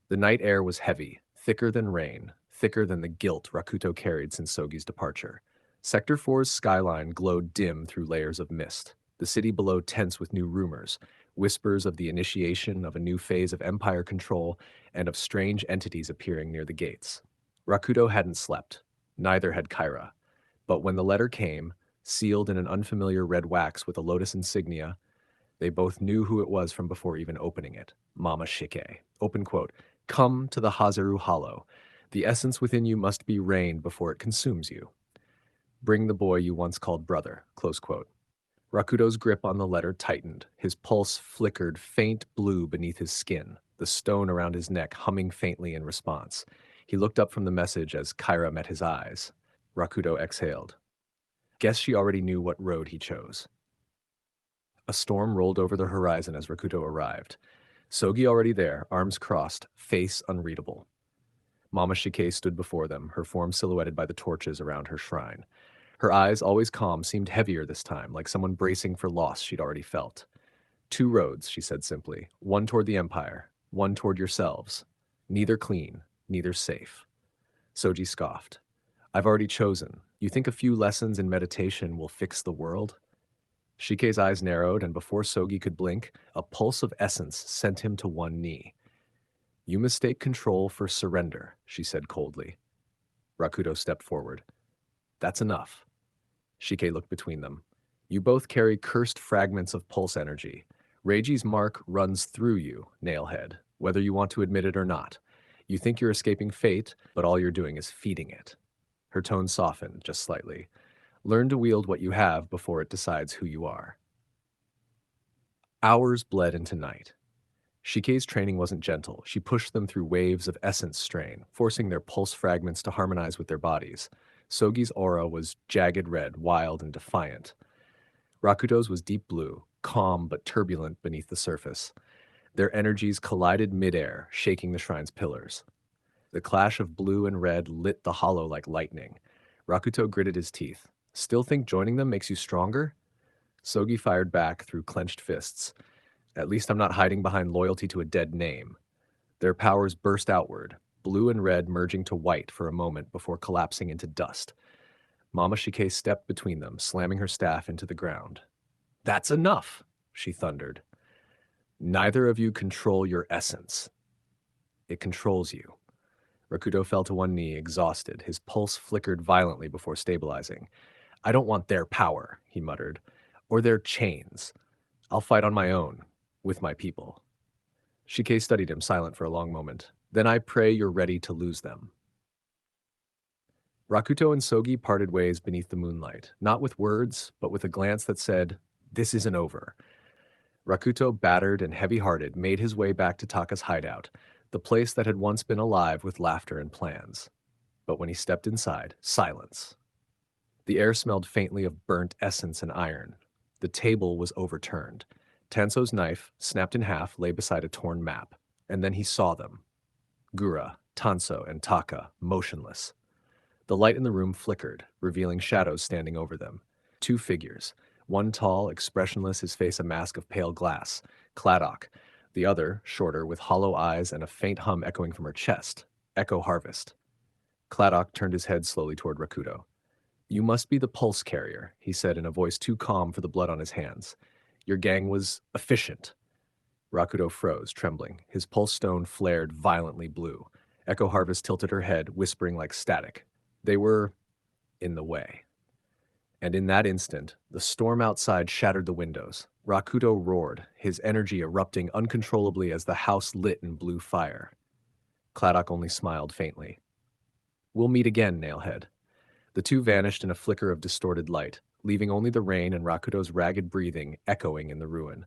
The night air was heavy, thicker than rain, thicker than the guilt Rakuto carried since Sogi's departure. Sector 4's skyline glowed dim through layers of mist, the city below tense with new rumors, whispers of the initiation of a new phase of empire control and of strange entities appearing near the gates. Rakuto hadn't slept, neither had Kyra. But when the letter came, sealed in an unfamiliar red wax with a lotus insignia, they both knew who it was from before even opening it. Mama Shike. Open quote. Come to the Hazeru Hollow. The essence within you must be reigned before it consumes you. Bring the boy you once called brother. Close quote. Rakuto's grip on the letter tightened. His pulse flickered faint blue beneath his skin, the stone around his neck humming faintly in response. He looked up from the message as Kyra met his eyes. Rakuto exhaled. Guess she already knew what road he chose. A storm rolled over the horizon as Rakuto arrived. Sogi already there, arms crossed, face unreadable. Mama Shike stood before them, her form silhouetted by the torches around her shrine. Her eyes, always calm, seemed heavier this time, like someone bracing for loss she'd already felt. 2 roads, she said simply. One toward the Empire, one toward yourselves. Neither clean, neither safe. Soji scoffed. I've already chosen. You think a few lessons in meditation will fix the world? Shike's eyes narrowed, and before Sogi could blink, a pulse of essence sent him to one knee. You mistake control for surrender, she said coldly. Rakuto stepped forward. That's enough. Shike looked between them. You both carry cursed fragments of pulse energy. Reiji's mark runs through you, Nailhead, whether you want to admit it or not. You think you're escaping fate, but all you're doing is feeding it. Her tone softened just slightly. Learn to wield what you have before it decides who you are. Hours bled into night. Shike's training wasn't gentle. She pushed them through waves of essence strain, forcing their pulse fragments to harmonize with their bodies. Sogi's aura was jagged red, wild and defiant. Rakuto's was deep blue, calm but turbulent beneath the surface. Their energies collided midair, shaking the shrine's pillars. The clash of blue and red lit the hollow like lightning. Rakuto gritted his teeth. Still think joining them makes you stronger? Sogi fired back through clenched fists. At least I'm not hiding behind loyalty to a dead name. Their powers burst outward, blue and red merging to white for a moment before collapsing into dust. Mama Shike stepped between them, slamming her staff into the ground. That's enough, she thundered. Neither of you control your essence. It controls you. Rakuto fell to one knee, exhausted. His pulse flickered violently before stabilizing. I don't want their power, he muttered, or their chains. I'll fight on my own, with my people. Shike studied him, silent for a long moment. Then I pray you're ready to lose them. Rakuto and Sogi parted ways beneath the moonlight, not with words, but with a glance that said, this isn't over. Rakuto, battered and heavy-hearted, made his way back to Taka's hideout, the place that had once been alive with laughter and plans. But when he stepped inside, silence. The air smelled faintly of burnt essence and iron. The table was overturned. Tanso's knife, snapped in half, lay beside a torn map. And then he saw them. Gura, Tanso, and Taka, motionless. The light in the room flickered, revealing shadows standing over them. 2 figures. One tall, expressionless, his face a mask of pale glass. Kladok, The other, shorter, with hollow eyes and a faint hum echoing from her chest. Echo Harvest. Claddock turned his head slowly toward Rakuto. You must be the pulse carrier, he said in a voice too calm for the blood on his hands. Your gang was efficient. Rakuto froze, trembling. His pulse stone flared violently blue. Echo Harvest tilted her head, whispering like static. They were in the way. And in that instant, the storm outside shattered the windows. Rakuto roared, his energy erupting uncontrollably as the house lit in blue fire. Claddock only smiled faintly. We'll meet again, Nailhead. The two vanished in a flicker of distorted light, leaving only the rain and Rakuto's ragged breathing echoing in the ruin.